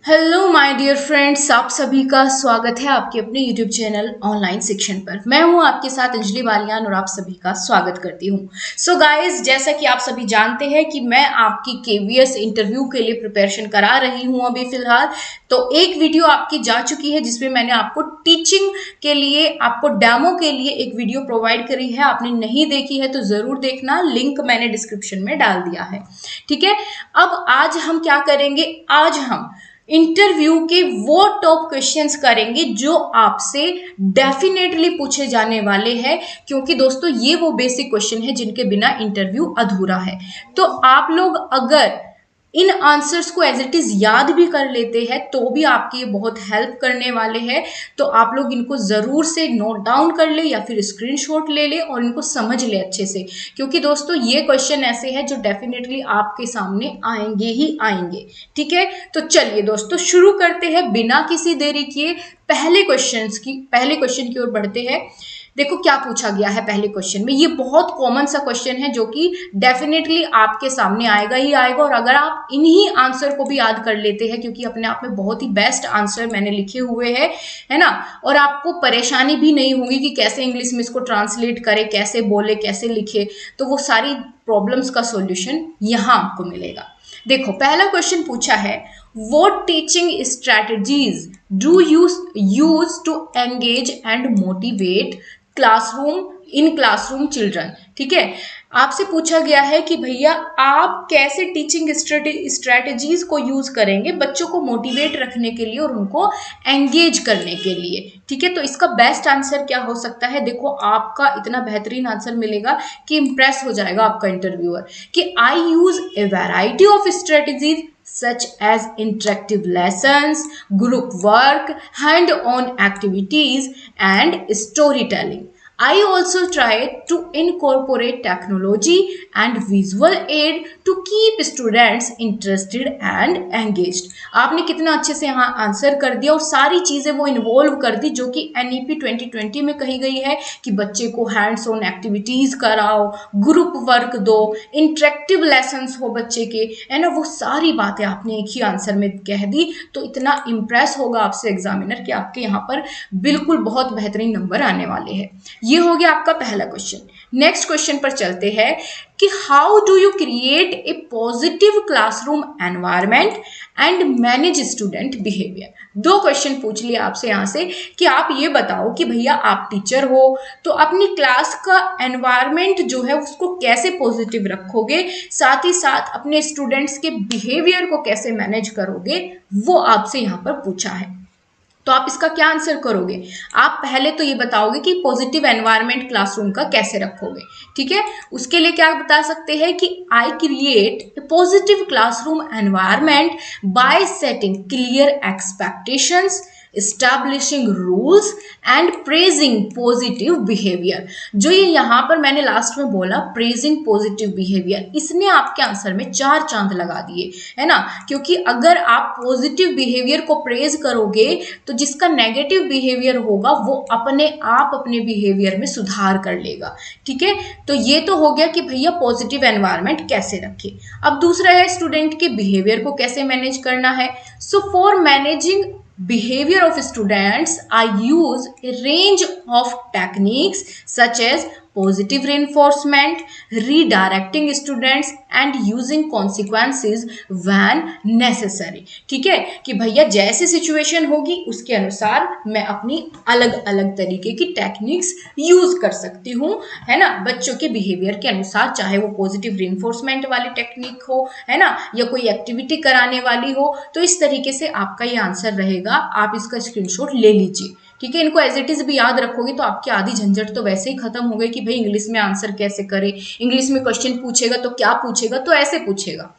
Hello my dear friends, आप सभी का स्वागत है आपके अपने यूट्यूब चैनल ऑनलाइन शिक्षण पर। मैं हूं आपके साथ अंजलि बालियान और आप सभी का स्वागत करती हूं। सो गाइस, जैसा कि आप सभी जानते हैं कि मैं आपकी केवीएस इंटरव्यू के लिए प्रिपरेशन करा रही हूं अभी फिलहाल। तो एक वीडियो आपकी जा चुकी है जिसमें मैंने आपको टीचिंग के लिए, आपको डेमो के लिए एक वीडियो प्रोवाइड करी है। आपने नहीं देखी है तो जरूर देखना, लिंक मैंने डिस्क्रिप्शन में डाल दिया है। ठीक है, अब आज हम क्या करेंगे, आज हम इंटरव्यू के वो टॉप क्वेश्चंस करेंगे जो आपसे डेफिनेटली पूछे जाने वाले हैं, क्योंकि दोस्तों ये वो बेसिक क्वेश्चन है जिनके बिना इंटरव्यू अधूरा है। तो आप लोग अगर इन आंसर्स को एज इट इज याद भी कर लेते हैं तो भी आपकी ये बहुत हेल्प करने वाले हैं। तो आप लोग इनको जरूर से नोट डाउन कर ले या फिर स्क्रीनशॉट ले ले और इनको समझ ले अच्छे से, क्योंकि दोस्तों ये क्वेश्चन ऐसे हैं जो डेफिनेटली आपके सामने आएंगे ही आएंगे। ठीक है, तो चलिए दोस्तों शुरू करते हैं बिना किसी देरी किए। पहले क्वेश्चन की ओर बढ़ते हैं। देखो क्या पूछा गया है पहले क्वेश्चन में। ये बहुत कॉमन सा क्वेश्चन है जो कि डेफिनेटली आपके सामने आएगा ही आएगा। और अगर आप इन्हीं आंसर को भी याद कर लेते हैं, क्योंकि अपने आप में बहुत ही बेस्ट आंसर मैंने लिखे हुए हैं, है ना, और आपको परेशानी भी नहीं होगी कि कैसे इंग्लिश में इसको ट्रांसलेट करे, कैसे बोले, कैसे लिखे, तो वो सारी प्रॉब्लम्स का सॉल्यूशन यहाँ आपको मिलेगा। देखो पहला क्वेश्चन पूछा है, what teaching strategies do you use to engage and motivate classroom children. ठीक है, आपसे पूछा गया है कि भैया आप कैसे टीचिंग स्ट्रेटेजीज को यूज करेंगे बच्चों को मोटिवेट रखने के लिए और उनको एंगेज करने के लिए। ठीक है, तो इसका बेस्ट आंसर क्या हो सकता है। देखो आपका इतना बेहतरीन आंसर मिलेगा कि इंप्रेस हो जाएगा आपका इंटरव्यूअर कि I use a variety of strategies such as interactive lessons, group work, hand-on activities, and storytelling. I also try to incorporate technology and visual aid to keep students interested and engaged. आपने कितना अच्छे से यहाँ answer कर दिया और सारी चीजें वो इन्वॉल्व कर दी जो कि NEP 2020 में कही गई है कि बच्चे को हैंड्स ऑन एक्टिविटीज कराओ, ग्रुप वर्क दो, इंटरेक्टिव लेसन्स हो बच्चे के, है ना। वो सारी बातें आपने एक ही आंसर में कह दी, तो इतना इम्प्रेस होगा आपसे एग्जामिनर कि आपके यहाँ पर बिल्कुल बहुत बेहतरीन नंबर आने वाले हैं। ये हो गया आपका पहला क्वेश्चन। नेक्स्ट क्वेश्चन पर चलते हैं कि how do you create a positive classroom environment and manage student behaviour. दो क्वेश्चन पूछ लिए आपसे यहाँ से कि आप ये बताओ कि भैया आप टीचर हो तो अपनी क्लास का एनवायरनमेंट जो है उसको कैसे पॉजिटिव रखोगे, साथ ही साथ अपने स्टूडेंट्स के बिहेवियर को कैसे मैनेज करोगे, वो आपसे यहाँ पर पूछा है। तो आप इसका क्या आंसर करोगे। आप पहले तो ये बताओगे कि पॉजिटिव एनवायरनमेंट क्लासरूम का कैसे रखोगे। ठीक है, उसके लिए क्या बता सकते हैं कि I create a positive classroom environment bye setting clear expectations, establishing rules and praising positive behaviour. जो ये यहाँ पर मैंने लास्ट में बोला प्रेजिंग पॉजिटिव बिहेवियर, इसने आपके आंसर में 4 चांद लगा दिए, है ना। क्योंकि अगर आप पॉजिटिव बिहेवियर को प्रेज करोगे तो जिसका नेगेटिव बिहेवियर होगा वो अपने आप अपने बिहेवियर में सुधार कर लेगा। ठीक है, तो ये तो हो गया कि भैया पॉजिटिव एनवायरनमेंट कैसे रखें। अब दूसरा है स्टूडेंट के बिहेवियर को कैसे मैनेज करना है। So for managing behavior of students, I use a range of techniques such as positive reinforcement, redirecting students and using consequences when necessary। ठीक है कि भैया जैसे सिचुएशन होगी उसके अनुसार मैं अपनी अलग अलग तरीके की टेक्निक्स यूज कर सकती हूँ, है ना, बच्चों के बिहेवियर के अनुसार, चाहे वो पॉजिटिव रिइंफोर्समेंट वाली टेक्निक हो, है ना, या कोई एक्टिविटी कराने वाली हो। तो इस तरीके से आपका ये आंसर रहेगा। आप इसका स्क्रीनशॉट ले लीजिए। ठीक है, इनको एज इट इज भी याद रखोगे तो आपकी आधी झंझट तो वैसे ही खत्म हो गई कि भाई इंग्लिश में आंसर कैसे करें, इंग्लिश में क्वेश्चन पूछेगा तो क्या पूछेगा, तो ऐसे पूछेगा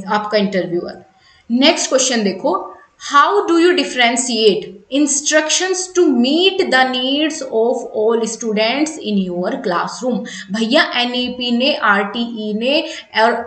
आपका इंटरव्यूअर। नेक्स्ट क्वेश्चन देखो, how do you differentiate instructions to meet the needs of all students in your classroom. भैया NEP ने, RTE ने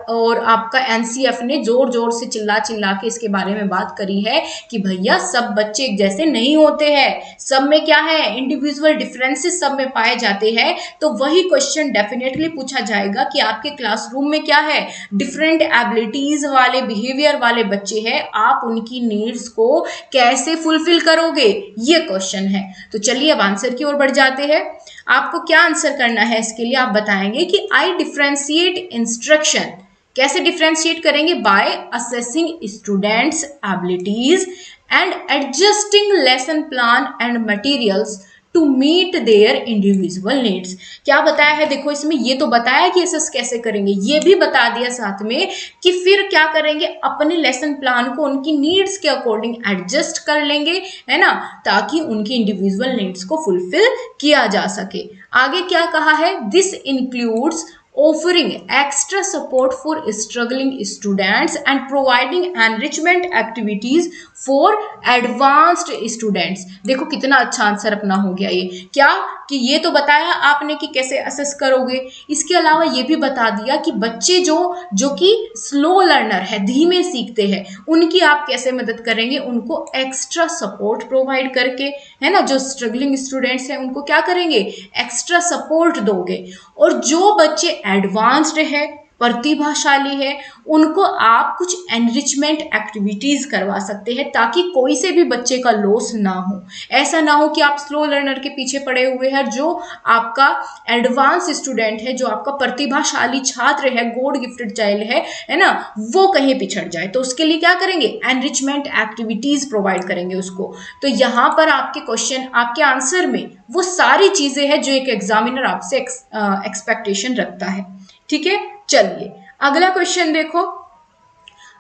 और आपका NCF ने जोर जोर से चिल्ला के इसके बारे में बात करी है कि भैया सब बच्चे एक जैसे नहीं होते हैं, सब में क्या है, इंडिविजुअल डिफरेंसेस सब में पाए जाते हैं। तो वही क्वेश्चन डेफिनेटली पूछा जाएगा कि आपके क्लासरूम में क्या है, डिफरेंट एबिलिटीज वाले, बिहेवियर वाले बच्चे हैं, आप उनकी नीड्स नीड्स को कैसे फुलफिल करोगे, ये क्वेश्चन है। तो चलिए अब आंसर की ओर बढ़ जाते हैं। आपको क्या आंसर करना है इसके लिए, आप बताएंगे कि आई डिफ्रेंशिएट इंस्ट्रक्शन। कैसे डिफ्रेंशिएट करेंगे, by assessing students abilities and adjusting lesson plan and materials to meet their individual needs. क्या बताया है, देखो इसमें ये तो बताया कि असेस कैसे करेंगे, ये भी बता दिया साथ में कि फिर क्या करेंगे, अपने लेसन प्लान को उनकी नीड्स के अकॉर्डिंग एडजस्ट कर लेंगे, है ना, ताकि उनकी इंडिविजुअल नीड्स को फुलफिल किया जा सके। आगे क्या कहा है, this includes offering extra support for struggling students and providing enrichment activities for advanced students। देखो कितना अच्छा आंसर अपना हो गया ये, क्या कि ये तो बताया आपने कि कैसे असेस करोगे, इसके अलावा ये भी बता दिया कि बच्चे जो कि स्लो लर्नर है, धीमे सीखते हैं, उनकी आप कैसे मदद करेंगे, उनको एक्स्ट्रा सपोर्ट प्रोवाइड करके, है ना, जो स्ट्रगलिंग स्टूडेंट्स हैं उनको क्या करेंगे, एक्स्ट्रा सपोर्ट दोगे। और जो बच्चे एडवांस्ड है, प्रतिभाशाली है, उनको आप कुछ एनरिचमेंट एक्टिविटीज करवा सकते हैं ताकि कोई से भी बच्चे का लॉस ना हो। ऐसा ना हो कि आप स्लो लर्नर के पीछे पड़े हुए हैं, जो आपका एडवांस स्टूडेंट है, जो आपका प्रतिभाशाली छात्र है, गॉड गिफ्टेड चाइल्ड है ना, वो कहीं पिछड़ जाए। तो उसके लिए क्या करेंगे, एनरिचमेंट एक्टिविटीज प्रोवाइड करेंगे उसको। तो यहाँ पर आपके क्वेश्चन, आपके आंसर में वो सारी चीजें हैं जो एक एग्जामिनर आपसे एक्सपेक्टेशन रखता है। ठीक है, चलिए अगला क्वेश्चन देखो,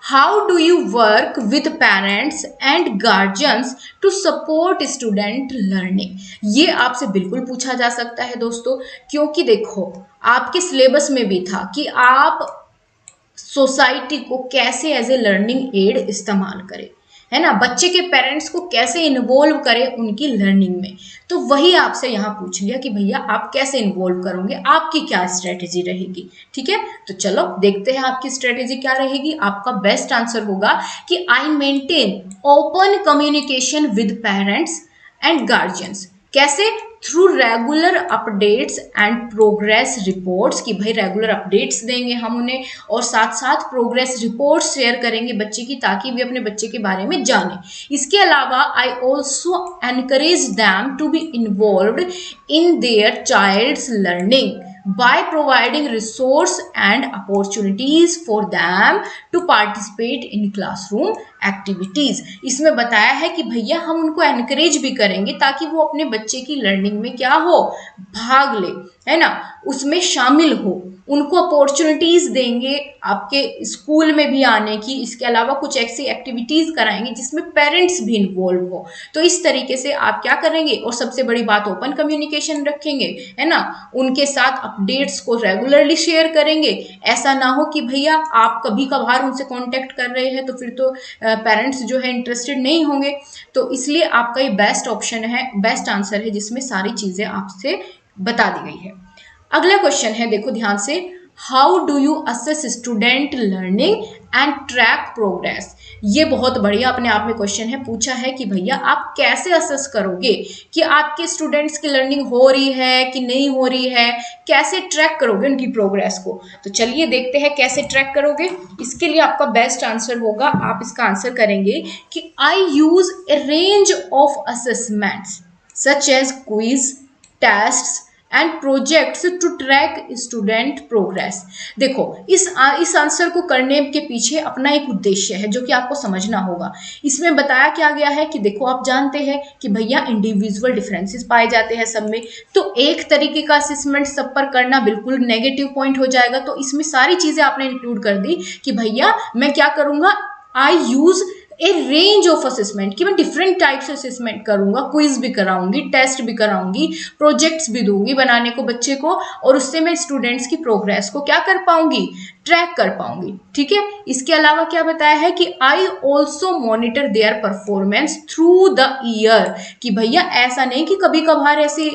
how do you work with parents and guardians to support student learning. ये आपसे बिल्कुल पूछा जा सकता है दोस्तों, क्योंकि देखो आपके सिलेबस में भी था कि आप सोसाइटी को कैसे एज ए लर्निंग एड इस्तेमाल करें, है ना, बच्चे के पेरेंट्स को कैसे इन्वॉल्व करें उनकी लर्निंग में। तो वही आपसे यहाँ पूछ लिया कि भैया आप कैसे इन्वॉल्व करोगे, आपकी क्या स्ट्रेटेजी रहेगी। ठीक है, तो चलो देखते हैं आपकी स्ट्रेटेजी क्या रहेगी। आपका बेस्ट आंसर होगा कि I maintain open communication with parents and guardians. कैसे, through regular updates and progress reports, कि भाई रेगुलर अपडेट्स देंगे हम उन्हें और साथ साथ प्रोग्रेस रिपोर्ट्स शेयर करेंगे बच्चे की, ताकि वे अपने बच्चे के बारे में जाने। इसके अलावा I also encourage them to be involved in their child's learning by providing resource and opportunities for them to participate in classroom activities। इसमें बताया है कि भैया हम उनको एनकरेज भी करेंगे ताकि वो अपने बच्चे की लर्निंग में क्या हो, भाग ले, है ना, उसमें शामिल हो, उनको अपॉर्चुनिटीज देंगे आपके स्कूल में भी आने की। इसके अलावा कुछ ऐसी एक्टिविटीज कराएंगे जिसमें पेरेंट्स भी इन्वॉल्व हो। तो इस तरीके से आप क्या करेंगे, और सबसे बड़ी बात ओपन कम्युनिकेशन रखेंगे, है ना, उनके साथ अपडेट्स को रेगुलरली शेयर करेंगे। ऐसा ना हो कि भैया आप कभी कभार उनसे कांटेक्ट कर रहे हैं तो फिर तो पेरेंट्स जो है इंटरेस्टेड नहीं होंगे। तो इसलिए आपका ये बेस्ट ऑप्शन है, बेस्ट आंसर है, जिसमें सारी चीजें आपसे बता दी गई है। अगला क्वेश्चन है, देखो ध्यान से, how do you assess student learning and track progress. ये बहुत बढ़िया अपने आप में क्वेश्चन है, पूछा है कि भैया आप कैसे असेस करोगे कि आपके स्टूडेंट्स की लर्निंग हो रही है कि नहीं हो रही है, कैसे ट्रैक करोगे उनकी प्रोग्रेस को। तो चलिए देखते हैं कैसे ट्रैक करोगे। इसके लिए आपका बेस्ट आंसर होगा, आप इसका आंसर करेंगे कि I use a range of assessments such as quiz, tests and projects to track student progress. देखो इस आंसर को करने के पीछे अपना एक उद्देश्य है जो कि आपको समझना होगा। इसमें बताया क्या गया है कि देखो आप जानते हैं कि भैया इंडिविजुअल डिफरेंसेस पाए जाते हैं सब में, तो एक तरीके का असेसमेंट सब पर करना बिल्कुल नेगेटिव पॉइंट हो जाएगा। तो इसमें सारी चीजें आपने इंक्लूड कर दी कि भैया मैं क्या करूंगा, I use a range of assessment, कि मैं डिफरेंट टाइप से असेसमेंट करूंगा, क्विज भी कराऊंगी, टेस्ट भी कराऊंगी, प्रोजेक्ट्स भी दूंगी बनाने को बच्चे को, और उससे मैं स्टूडेंट्स की प्रोग्रेस को क्या कर पाऊंगी, ट्रैक कर पाऊंगी। ठीक है, इसके अलावा क्या बताया है कि I also monitor their performance through the year, कि भैया ऐसा नहीं कि कभी कभार ऐसे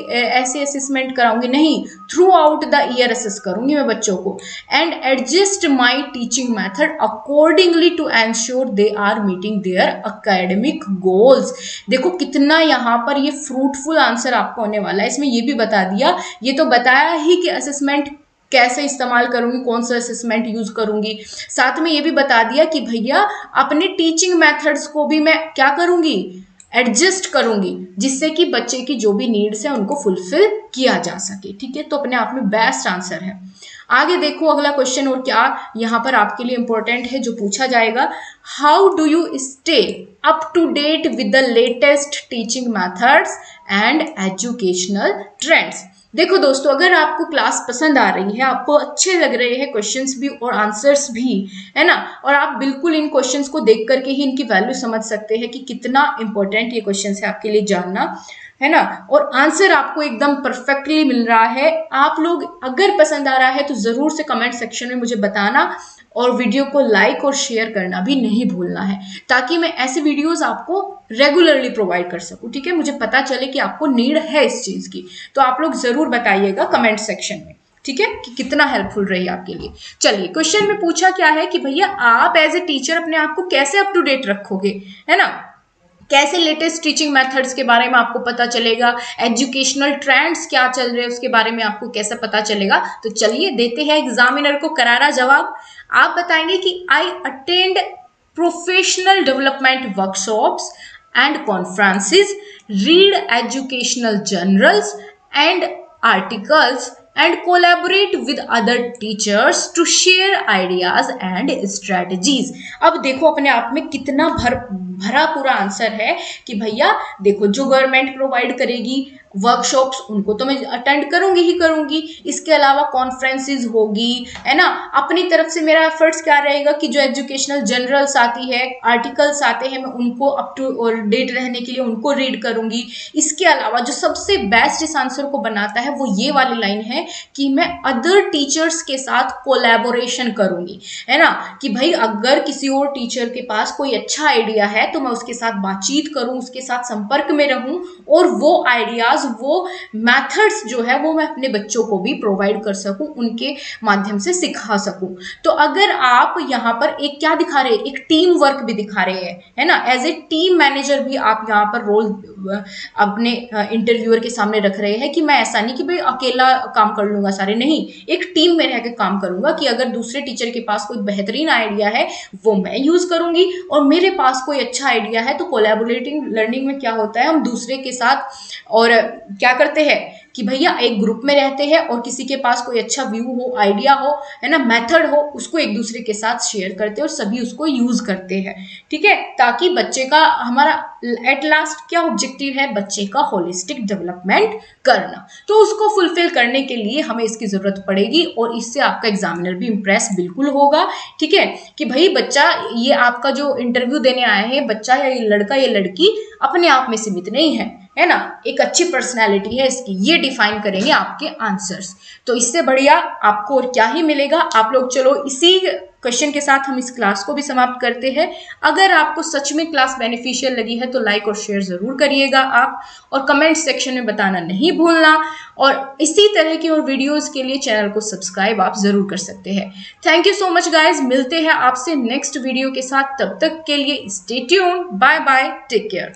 असेसमेंट कराऊंगी, नहीं, throughout the year assess करूंगी मैं बच्चों को, and adjust my teaching method accordingly to ensure they are meeting their academic goals. देखो कितना यहाँ पर ये फ्रूटफुल आंसर आपको होने वाला है। इसमें ये भी बता दिया, ये तो बताया ही कि असेसमेंट कैसे इस्तेमाल करूंगी, कौन सा असेसमेंट यूज करूंगी। साथ में ये भी बता दिया कि भैया अपने टीचिंग मेथड्स को भी मैं क्या करूंगी, एडजस्ट करूंगी, जिससे कि बच्चे की जो भी नीड्स है उनको फुलफिल किया जा सके। ठीक है, तो अपने आप में बेस्ट आंसर है। आगे देखो अगला क्वेश्चन और क्या यहाँ पर आपके लिए इंपॉर्टेंट है जो पूछा जाएगा, how do you stay up to date with the latest teaching methods and educational trends. देखो दोस्तों, अगर आपको क्लास पसंद आ रही है, आपको अच्छे लग रहे हैं क्वेश्चंस भी और आंसर्स भी, है ना, और आप बिल्कुल इन क्वेश्चंस को देख करके ही इनकी वैल्यू समझ सकते हैं कि कितना इंपॉर्टेंट ये क्वेश्चंस है आपके लिए जानना, है ना, और आंसर आपको एकदम परफेक्टली मिल रहा है। आप लोग अगर पसंद आ रहा है तो जरूर से कमेंट सेक्शन में मुझे बताना, और वीडियो को लाइक और शेयर करना भी नहीं भूलना है, ताकि मैं ऐसे वीडियोस आपको रेगुलरली प्रोवाइड कर सकूं। ठीक है, मुझे पता चले कि आपको नीड है इस चीज की, तो आप लोग जरूर बताइएगा कमेंट सेक्शन में। ठीक है, कि कितना हेल्पफुल रही आपके लिए। चलिए, क्वेश्चन में पूछा क्या है कि भैया आप एज ए टीचर अपने आप को कैसे अप टू डेट रखोगे, है ना, कैसे लेटेस्ट टीचिंग मेथड्स के बारे में आपको पता चलेगा, एजुकेशनल ट्रेंड्स क्या चल रहे हैं उसके बारे में आपको कैसे पता चलेगा। तो चलिए देते हैं एग्जामिनर को करारा जवाब। आप बताएंगे कि I attend professional development workshops and conferences, read educational journals and articles and collaborate with other teachers to share ideas and strategies। अब देखो अपने आप में कितना भरा पूरा आंसर है कि भैया देखो, जो गवर्नमेंट प्रोवाइड करेगी वर्कशॉप्स उनको तो मैं अटेंड करूंगी ही करूंगी, इसके अलावा कॉन्फ्रेंसेस होगी, है ना, अपनी तरफ से मेरा एफर्ट्स क्या रहेगा कि जो एजुकेशनल जर्नल्स आती है, आर्टिकल्स आते हैं, मैं उनको अप टू और डेट रहने के लिए उनको रीड करूंगी। इसके अलावा जो सबसे बेस्ट इस आंसर को बनाता है वो ये वाली लाइन है कि मैं अदर टीचर्स के साथ कोलैबोरेशन करूंगी, है ना, कि भाई अगर किसी और टीचर के पास कोई अच्छा आइडिया है तो मैं उसके साथ बातचीत करूं, उसके साथ संपर्क में रहूं, और वो आइडियाज, वो मेथड्स जो है वो मैं अपने बच्चों को भी प्रोवाइड कर सकूं, उनके माध्यम से सिखा सकूं। तो अगर आप यहाँ पर एक क्या दिखा रहे हैं, एक टीम वर्क भी दिखा रहे हैं, है ना, एज ए टीम मैनेजर भी आप यहाँ पर रोल अपने इंटरव्यूअर के सामने रख रहे हैं कि मैं ऐसा नहीं कि भाई अकेला काम कर लूंगा सारे, नहीं, एक टीम में रह के काम करूंगा कि अगर दूसरे टीचर के पास कोई बेहतरीन आइडिया है वो मैं यूज करूंगी, और मेरे पास कोई अच्छा आइडिया है तो कोलैबोरेटिंग लर्निंग में क्या होता है, हम दूसरे के साथ और क्या करते हैं कि भैया एक ग्रुप में रहते हैं और किसी के पास कोई अच्छा व्यू हो, आइडिया हो, है ना, मेथड हो, उसको एक दूसरे के साथ शेयर करते हैं और सभी उसको यूज करते हैं। ठीक है, ताकि बच्चे का, हमारा एट लास्ट क्या ऑब्जेक्टिव है, बच्चे का होलिस्टिक डेवलपमेंट करना, तो उसको फुलफिल करने के लिए हमें इसकी जरूरत पड़ेगी, और इससे आपका एग्जामिनर भी इंप्रेस बिल्कुल होगा। ठीक है, कि भाई बच्चा, ये आपका जो इंटरव्यू देने आया है बच्चा या ये लड़का या लड़की अपने आप में सीमित नहीं है ना, एक अच्छी पर्सनैलिटी है इसकी, ये डिफाइन करेंगे आपके आंसर्स। तो इससे बढ़िया आपको और क्या ही मिलेगा। आप लोग चलो इसी क्वेश्चन के साथ हम इस क्लास को भी समाप्त करते हैं। अगर आपको सच में क्लास बेनिफिशियल लगी है तो लाइक और शेयर जरूर करिएगा आप, और कमेंट सेक्शन में बताना नहीं भूलना, और इसी तरह की और वीडियोस के लिए चैनल को सब्सक्राइब आप जरूर कर सकते हैं। Thank you so much guys, मिलते हैं आपसे नेक्स्ट वीडियो के साथ, तब तक के लिए stay tuned, bye bye, take care.